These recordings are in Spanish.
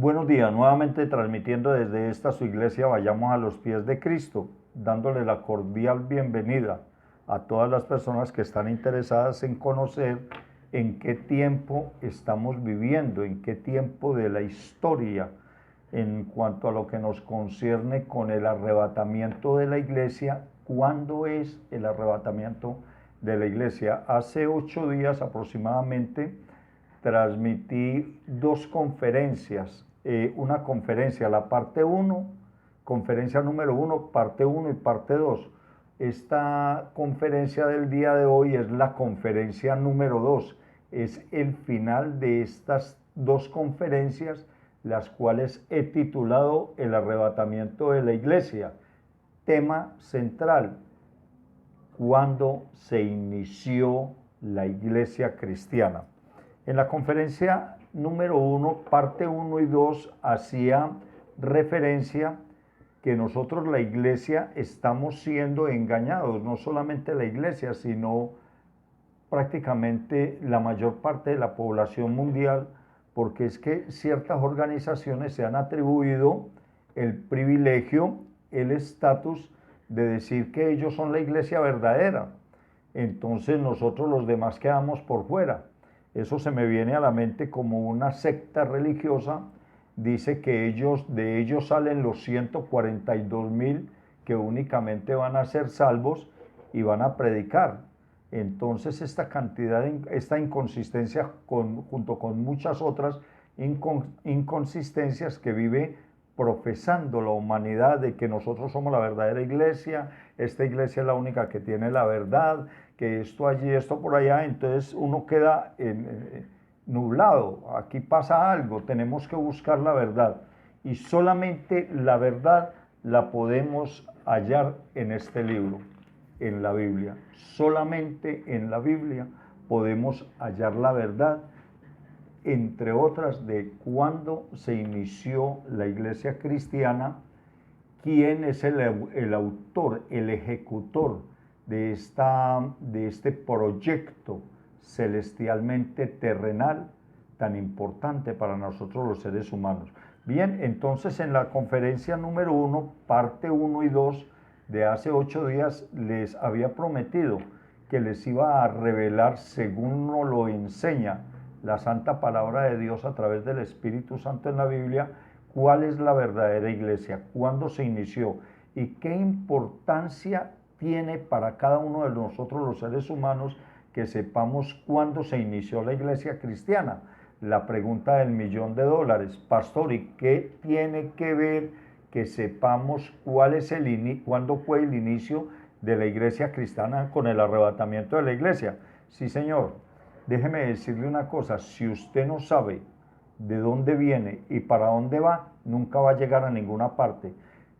Buenos días, nuevamente transmitiendo desde esta su iglesia Vayamos a los Pies de Cristo, dándole la cordial bienvenida a todas las personas que están interesadas en conocer en qué tiempo estamos viviendo, en qué tiempo de la historia, en cuanto a lo que nos concierne con el arrebatamiento de la iglesia. ¿Cuándo es el arrebatamiento de la iglesia? Hace 8 días aproximadamente transmití dos conferencias, una conferencia, la parte 1, conferencia número 1, parte 1 y parte 2. Esta conferencia del día de hoy es la conferencia número 2, es el final de estas dos conferencias, las cuales he titulado El arrebatamiento de la iglesia. Tema central: ¿cuándo se inició la iglesia cristiana? En la conferencia número 1, parte 1 y 2, hacía referencia que nosotros, la iglesia, estamos siendo engañados, no solamente la iglesia, sino prácticamente la mayor parte de la población mundial, porque es que ciertas organizaciones se han atribuido el privilegio, el estatus de decir que ellos son la iglesia verdadera. Entonces nosotros los demás quedamos por fuera. Eso se me viene a la mente como una secta religiosa. Dice que de ellos salen los 142.000 que únicamente van a ser salvos y van a predicar. Entonces esta cantidad, esta inconsistencia junto con muchas otras inconsistencias que vive profesando la humanidad, de que nosotros somos la verdadera iglesia, esta iglesia es la única que tiene la verdad, que esto allí, esto por allá, entonces uno queda nublado. Aquí pasa algo, tenemos que buscar la verdad, y solamente la verdad la podemos hallar en este libro, en la Biblia. Solamente en la Biblia podemos hallar la verdad, entre otras, de cuándo se inició la iglesia cristiana, quién es el autor, el ejecutor de este proyecto celestialmente terrenal tan importante para nosotros los seres humanos. Bien, entonces en la conferencia número 1, parte 1 y 2 de hace 8 días, les había prometido que les iba a revelar, según nos lo enseña la santa palabra de Dios a través del Espíritu Santo en la Biblia, cuál es la verdadera iglesia, cuándo se inició y qué importancia tiene para cada uno de nosotros los seres humanos que sepamos cuándo se inició la iglesia cristiana. La pregunta del $1.000.000, pastor, ¿y qué tiene que ver que sepamos cuándo fue el inicio de la iglesia cristiana con el arrebatamiento de la iglesia? Sí, señor. Déjeme decirle una cosa: si usted no sabe de dónde viene y para dónde va, nunca va a llegar a ninguna parte.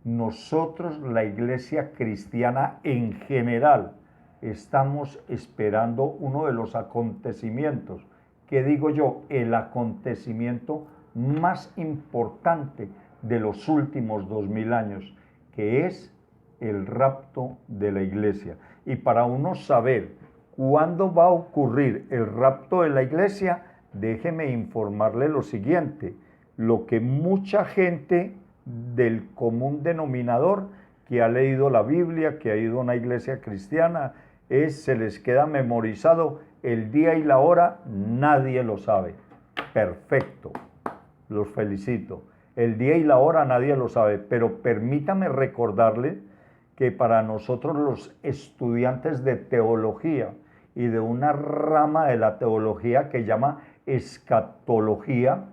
Nosotros, la iglesia cristiana en general, estamos esperando uno de los acontecimientos, que digo yo, el acontecimiento más importante de los últimos 2000 años, que es el rapto de la iglesia. Y para uno saber cuándo va a ocurrir el rapto de la iglesia, déjeme informarle lo siguiente: lo que mucha gente del común denominador que ha leído la Biblia, que ha ido a una iglesia cristiana, se les queda memorizado el día y la hora, nadie lo sabe. Perfecto, los felicito. El día y la hora nadie lo sabe, pero permítame recordarle que para nosotros, los estudiantes de teología y de una rama de la teología que llama escatología,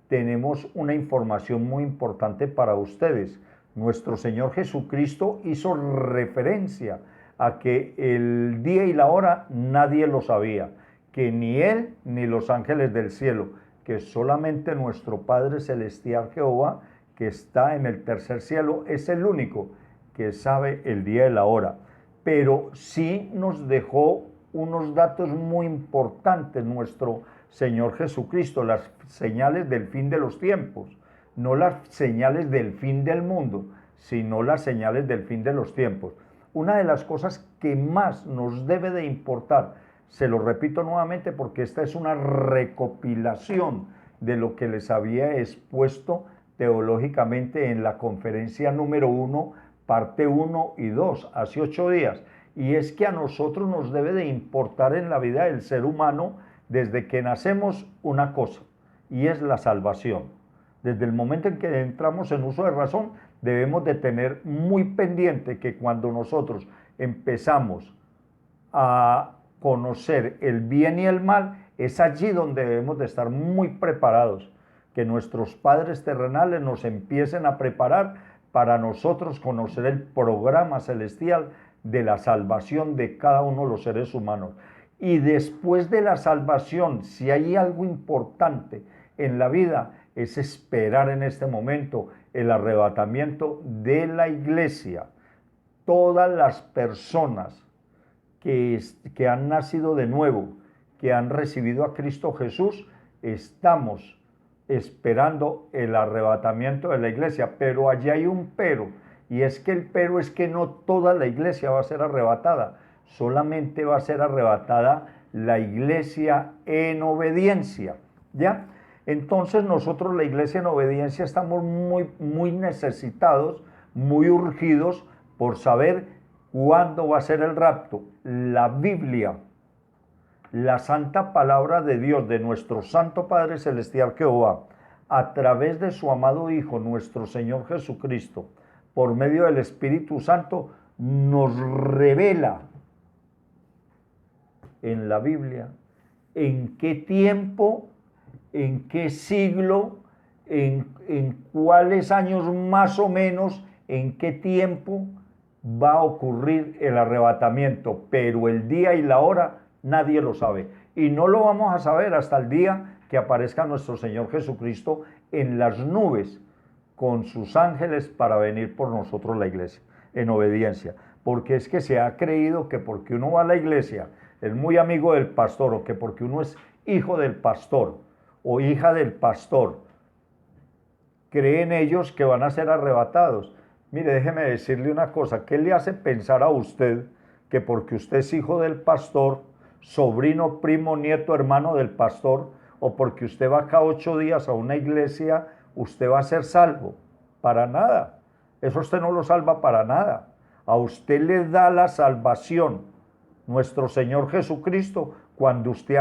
tenemos una información muy importante para ustedes. Nuestro Señor Jesucristo hizo referencia a que el día y la hora nadie lo sabía, que ni Él ni los ángeles del cielo, que solamente nuestro Padre Celestial Jehová, que está en el tercer cielo, es el único que sabe el día y la hora. Pero sí nos dejó unos datos muy importantes nuestro Señor Jesucristo: las señales del fin de los tiempos, no las señales del fin del mundo, sino las señales del fin de los tiempos. Una de las cosas que más nos debe de importar, se lo repito nuevamente porque esta es una recopilación de lo que les había expuesto teológicamente en la conferencia número 1, parte 1 y 2, hace 8 días. Y es que a nosotros nos debe de importar en la vida del ser humano desde que nacemos una cosa, y es la salvación. Desde el momento en que entramos en uso de razón, debemos de tener muy pendiente que cuando nosotros empezamos a conocer el bien y el mal, es allí donde debemos de estar muy preparados, que nuestros padres terrenales nos empiecen a preparar para nosotros conocer el programa celestial de la salvación de cada uno de los seres humanos. Y después de la salvación, si hay algo importante en la vida, es esperar en este momento el arrebatamiento de la iglesia. Todas las personas que han nacido de nuevo, que han recibido a Cristo Jesús, estamos esperando el arrebatamiento de la iglesia, pero allí hay un pero, y es que el pero es que no toda la iglesia va a ser arrebatada, solamente va a ser arrebatada la iglesia en obediencia, ¿ya? Entonces nosotros, la iglesia en obediencia, estamos muy necesitados, muy urgidos por saber cuándo va a ser el rapto. La Biblia, la santa palabra de Dios, de nuestro Santo Padre Celestial Jehová, a través de su amado Hijo, nuestro Señor Jesucristo, por medio del Espíritu Santo, nos revela en la Biblia en qué tiempo, en qué siglo, en cuáles años más o menos, en qué tiempo va a ocurrir el arrebatamiento, pero el día y la hora nadie lo sabe, y no lo vamos a saber hasta el día que aparezca nuestro Señor Jesucristo en las nubes con sus ángeles para venir por nosotros, la iglesia, en obediencia. Porque es que se ha creído que porque uno va a la iglesia es muy amigo del pastor, o que porque uno es hijo del pastor o hija del pastor, creen ellos que van a ser arrebatados. Mire, déjeme decirle una cosa, ¿qué le hace pensar a usted que porque usted es hijo del pastor, sobrino, primo, nieto, hermano del pastor, o porque usted va cada 8 días a una iglesia, usted va a ser salvo? Para nada. Eso usted no lo salva para nada. A usted le da la salvación nuestro Señor Jesucristo cuando usted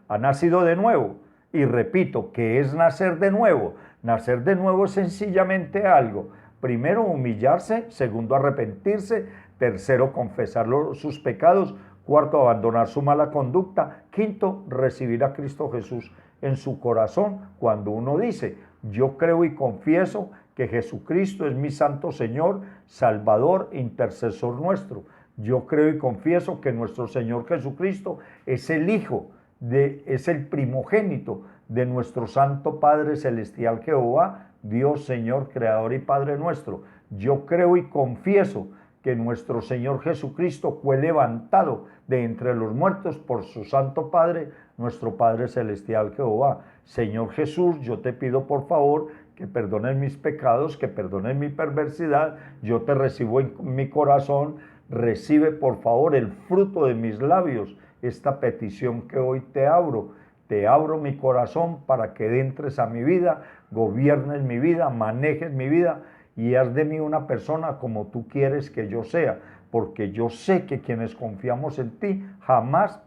ha nacido de nuevo. Y repito, ¿qué es nacer de nuevo? Nacer de nuevo es sencillamente algo. Primero, humillarse. Segundo, arrepentirse. Tercero, confesar sus pecados. Cuarto, abandonar su mala conducta. Quinto, recibir a Cristo Jesús en su corazón. Cuando uno dice, yo creo y confieso que Jesucristo es mi santo Señor, Salvador, intercesor nuestro. Yo creo y confieso que nuestro Señor Jesucristo es el Hijo, es el primogénito de nuestro Santo Padre Celestial Jehová, Dios, Señor, Creador y Padre nuestro. Yo creo y confieso que nuestro Señor Jesucristo fue levantado de entre los muertos por su Santo Padre, nuestro Padre Celestial Jehová. Señor Jesús, yo te pido por favor que perdones mis pecados, que perdones mi perversidad. Yo te recibo en mi corazón. Recibe por favor el fruto de mis labios, esta petición que hoy te abro. Te abro mi corazón para que entres a mi vida, gobiernes mi vida, manejes mi vida y haz de mí una persona como tú quieres que yo sea, porque yo sé que quienes confiamos en ti jamás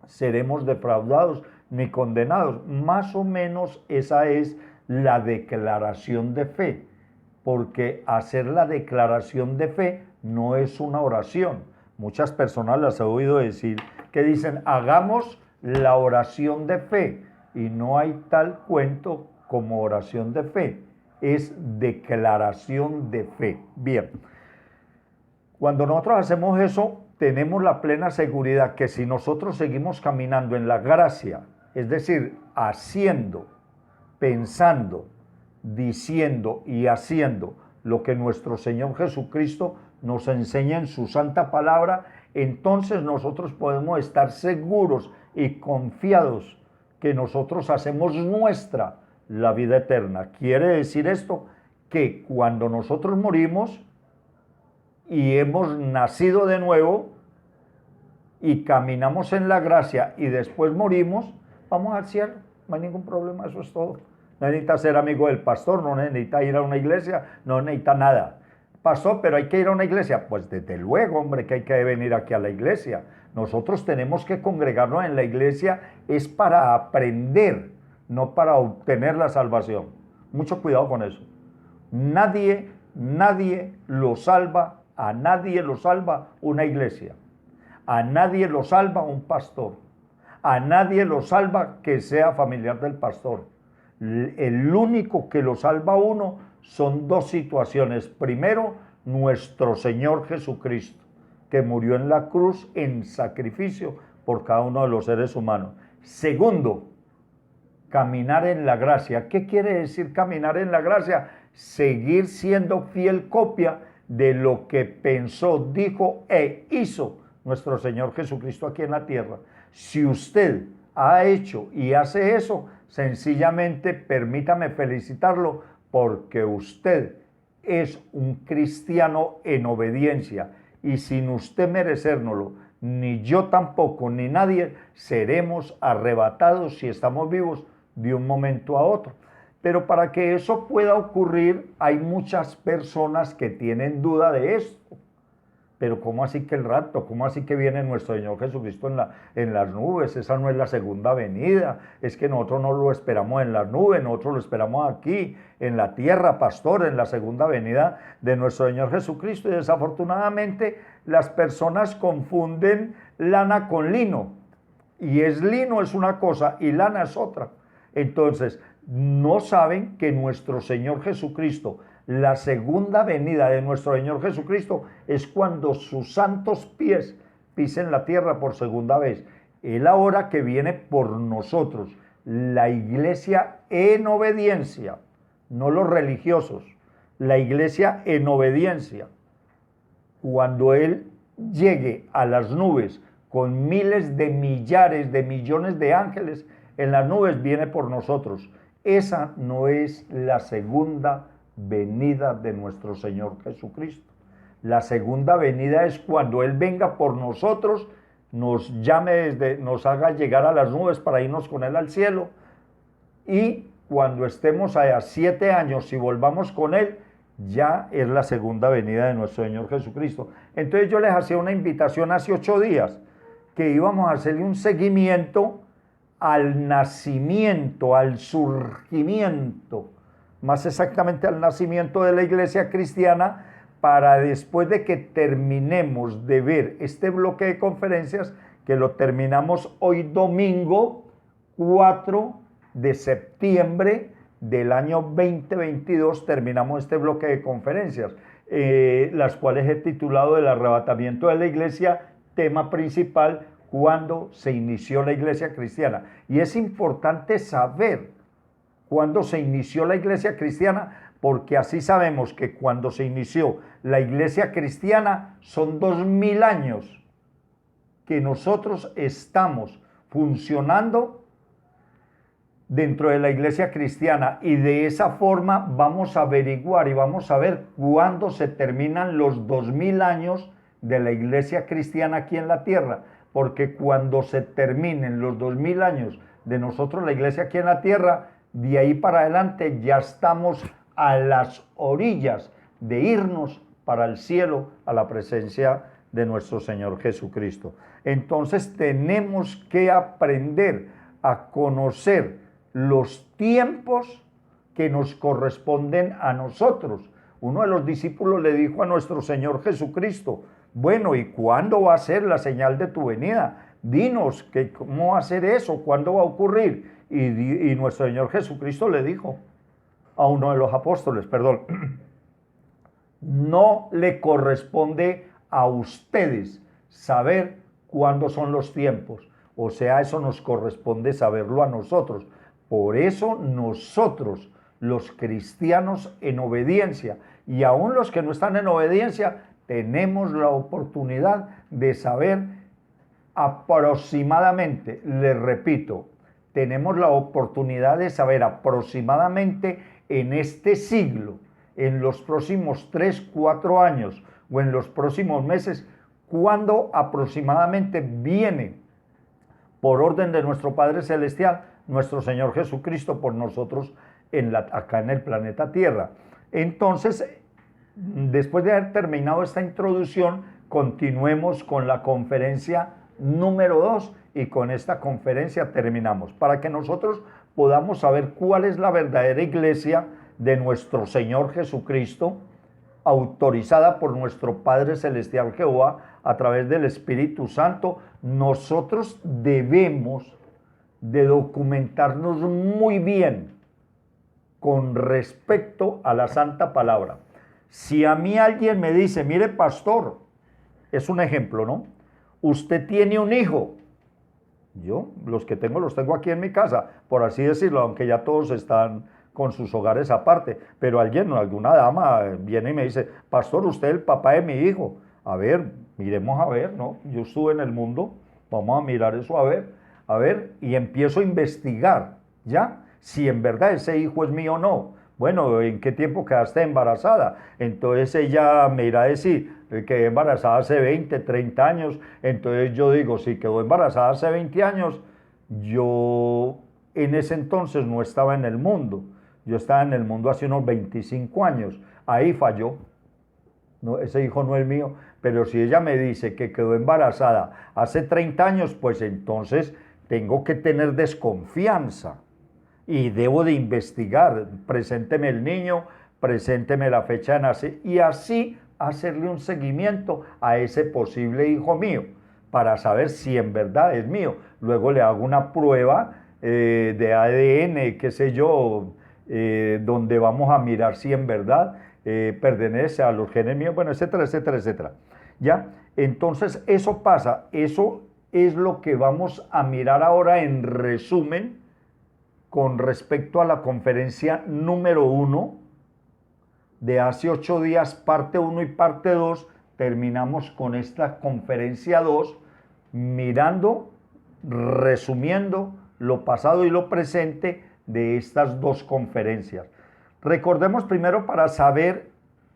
seremos defraudados ni condenados. Más o menos esa es la declaración de fe, porque hacer la declaración de fe no es una oración. Muchas personas las he oído decir que dicen, hagamos la oración de fe, y no hay tal cuento como oración de fe, es declaración de fe. Bien, cuando nosotros hacemos eso, tenemos la plena seguridad que si nosotros seguimos caminando en la gracia, es decir, haciendo, pensando, diciendo y haciendo lo que nuestro Señor Jesucristo nos enseña en su santa palabra, entonces nosotros podemos estar seguros y confiados que nosotros hacemos nuestra la vida eterna. Quiere decir esto que cuando nosotros morimos y hemos nacido de nuevo y caminamos en la gracia y después morimos, vamos al cielo. no hay ningún problema, eso es todo. No necesita ser amigo del pastor, no necesita ir a una iglesia, no necesita nada. Pastor, pero hay que ir a una iglesia. Pues desde luego, hombre, que hay que venir aquí a la iglesia. Nosotros tenemos que congregarnos en la iglesia, es para aprender, no para obtener la salvación. Mucho cuidado con eso. Nadie lo salva, a nadie lo salva una iglesia. A nadie lo salva un pastor. A nadie lo salva que sea familiar del pastor. El único que lo salva a uno son dos situaciones. Primero, nuestro Señor Jesucristo, que murió en la cruz en sacrificio por cada uno de los seres humanos. Segundo, caminar en la gracia. ¿Qué quiere decir caminar en la gracia? Seguir siendo fiel copia de lo que pensó, dijo e hizo nuestro Señor Jesucristo aquí en la tierra. Si usted ha hecho y hace eso, sencillamente permítame felicitarlo, porque usted es un cristiano en obediencia, y sin usted merecérnoslo, ni yo tampoco, ni nadie, seremos arrebatados si estamos vivos de un momento a otro. Pero para que eso pueda ocurrir, hay muchas personas que tienen duda de esto. Pero ¿cómo así que el rapto? ¿Cómo así que viene nuestro Señor Jesucristo en las nubes? Esa no es la segunda venida. Es que nosotros no lo esperamos en las nubes, nosotros lo esperamos aquí, en la tierra, pastor, en la segunda venida de nuestro Señor Jesucristo. Y desafortunadamente las personas confunden lana con lino. Y lino es una cosa y lana es otra. Entonces, no saben que nuestro Señor Jesucristo, la segunda venida de nuestro Señor Jesucristo, es cuando sus santos pies pisen la tierra por segunda vez. Él ahora que viene por nosotros, la iglesia en obediencia, no los religiosos, la iglesia en obediencia. Cuando Él llegue a las nubes con miles de millares de millones de ángeles en las nubes, viene por nosotros. Esa no es la segunda venida de nuestro Señor Jesucristo. La segunda venida es cuando Él venga por nosotros, nos llame nos haga llegar a las nubes para irnos con Él al cielo, y cuando estemos allá 7 años y volvamos con Él, ya es la segunda venida de nuestro Señor Jesucristo. Entonces yo les hacía una invitación hace 8 días, que íbamos a hacerle un seguimiento al nacimiento, al surgimiento, más exactamente al nacimiento de la iglesia cristiana, para después de que terminemos de ver este bloque de conferencias, que lo terminamos hoy domingo 4 de septiembre del año 2022, terminamos este bloque de conferencias, las cuales he titulado El arrebatamiento de la iglesia, tema principal, cuándo se inició la iglesia cristiana. Y es importante saber cuándo se inició la iglesia cristiana, porque así sabemos que cuando se inició la iglesia cristiana son 2000 años que nosotros estamos funcionando dentro de la iglesia cristiana, y de esa forma vamos a averiguar y vamos a ver cuándo se terminan los 2000 años de la iglesia cristiana aquí en la tierra, porque cuando se terminen los 2000 años de nosotros la iglesia aquí en la tierra, de ahí para adelante ya estamos a las orillas de irnos para el cielo, a la presencia de nuestro Señor Jesucristo. Entonces tenemos que aprender a conocer los tiempos que nos corresponden a nosotros. Uno de los discípulos le dijo a nuestro Señor Jesucristo: bueno, ¿y cuándo va a ser la señal de tu venida? Dinos, ¿cómo va a ser eso? ¿Cuándo va a ocurrir? Y nuestro Señor Jesucristo le dijo a uno de los apóstoles, no le corresponde a ustedes saber cuándo son los tiempos. O sea, eso nos corresponde saberlo a nosotros. Por eso nosotros, los cristianos en obediencia, y aún los que no están en obediencia, tenemos la oportunidad de saber aproximadamente, les repito, tenemos la oportunidad de saber aproximadamente en este siglo, en los próximos 3, 4 años o en los próximos meses, cuándo aproximadamente viene por orden de nuestro Padre Celestial, nuestro Señor Jesucristo, por nosotros acá en el planeta Tierra. Entonces, después de haber terminado esta introducción, continuemos con la conferencia número 2 y con esta conferencia terminamos, para que nosotros podamos saber cuál es la verdadera iglesia de nuestro Señor Jesucristo, autorizada por nuestro Padre Celestial Jehová a través del Espíritu Santo. Nosotros debemos de documentarnos muy bien con respecto a la Santa Palabra. Si a mí alguien me dice, mire pastor, es un ejemplo, ¿no? Usted tiene un hijo. Yo, los que tengo, los tengo aquí en mi casa, por así decirlo, aunque ya todos están con sus hogares aparte, pero alguna dama viene y me dice, pastor, usted es el papá de mi hijo. A ver, miremos a ver, ¿no? Yo estuve en el mundo, vamos a mirar eso a ver, y empiezo a investigar, ¿ya? Si en verdad ese hijo es mío o no. Bueno, ¿en qué tiempo quedaste embarazada? Entonces ella me irá a decir, quedé embarazada hace 20, 30 años. Entonces yo digo, si quedó embarazada hace 20 años, yo en ese entonces no estaba en el mundo. Yo estaba en el mundo hace unos 25 años. Ahí falló. No, ese hijo no es mío. Pero si ella me dice que quedó embarazada hace 30 años, pues entonces tengo que tener desconfianza. Y debo de investigar, presénteme el niño, presénteme la fecha de nacimiento y así hacerle un seguimiento a ese posible hijo mío para saber si en verdad es mío. Luego le hago una prueba de ADN, qué sé yo, donde vamos a mirar si en verdad pertenece a los genes míos, bueno, etcétera, etcétera, etcétera. ¿Ya? Entonces eso pasa, eso es lo que vamos a mirar ahora en resumen con respecto a la conferencia número 1 de hace 8 días, parte 1 y parte 2, terminamos con esta conferencia 2, mirando, resumiendo lo pasado y lo presente de estas dos conferencias. Recordemos primero, para saber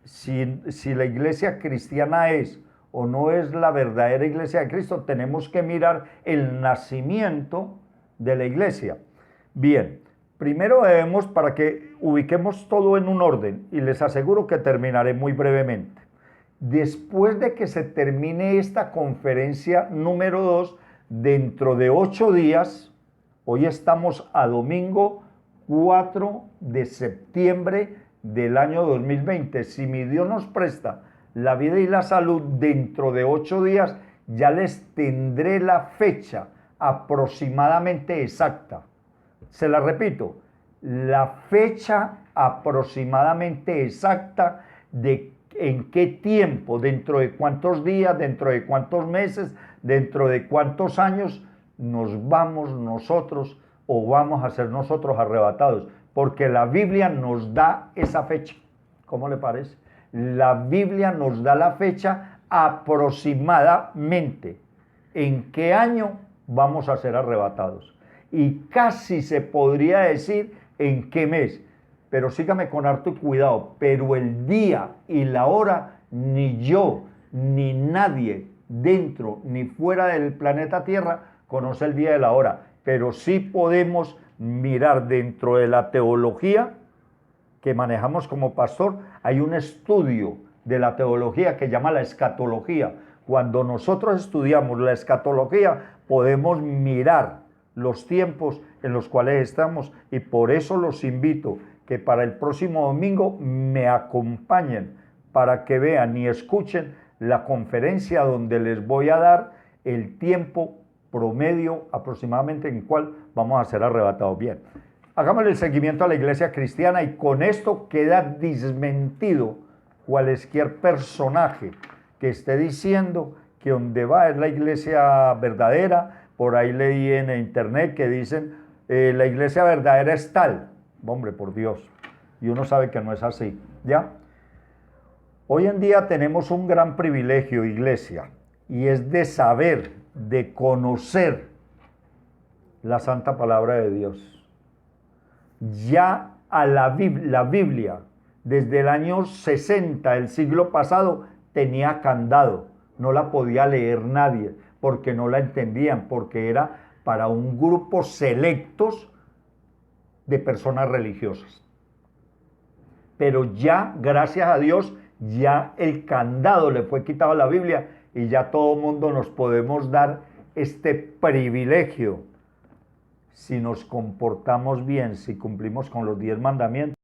si la iglesia cristiana es o no es la verdadera iglesia de Cristo, tenemos que mirar el nacimiento de la iglesia. Bien, primero debemos, para que ubiquemos todo en un orden, y les aseguro que terminaré muy brevemente. Después de que se termine esta conferencia número 2, dentro de 8 días, hoy estamos a domingo 4 de septiembre del año 2020. Si mi Dios nos presta la vida y la salud, dentro de 8 días ya les tendré la fecha aproximadamente exacta. Se la repito, la fecha aproximadamente exacta de en qué tiempo, dentro de cuántos días, dentro de cuántos meses, dentro de cuántos años nos vamos nosotros o vamos a ser nosotros arrebatados, porque la Biblia nos da esa fecha. ¿Cómo le parece? La Biblia nos da la fecha aproximadamente en qué año vamos a ser arrebatados. Y casi se podría decir en qué mes, pero sígame con harto cuidado, pero el día y la hora ni yo ni nadie dentro ni fuera del planeta Tierra conoce el día y la hora, pero sí podemos mirar dentro de la teología que manejamos como pastor. Hay un estudio de la teología que llama la escatología. Cuando nosotros estudiamos la escatología podemos mirar los tiempos en los cuales estamos, y por eso los invito que para el próximo domingo me acompañen para que vean y escuchen la conferencia donde les voy a dar el tiempo promedio aproximadamente en el cual vamos a ser arrebatados. Bien, hagámosle el seguimiento a la iglesia cristiana y con esto queda desmentido cualquier personaje que esté diciendo que donde va es la iglesia verdadera. Por ahí leí en internet que dicen, la iglesia verdadera es tal. Hombre, por Dios. Y uno sabe que no es así, ¿ya? Hoy en día tenemos un gran privilegio, iglesia, y es de saber, de conocer la santa palabra de Dios. Ya a la Biblia, desde el año 60 del siglo pasado, tenía candado. No la podía leer nadie, porque no la entendían, porque era para un grupo selectos de personas religiosas. Pero ya, gracias a Dios, ya el candado le fue quitado a la Biblia y ya todo el mundo nos podemos dar este privilegio si nos comportamos bien, si cumplimos con los 10 mandamientos.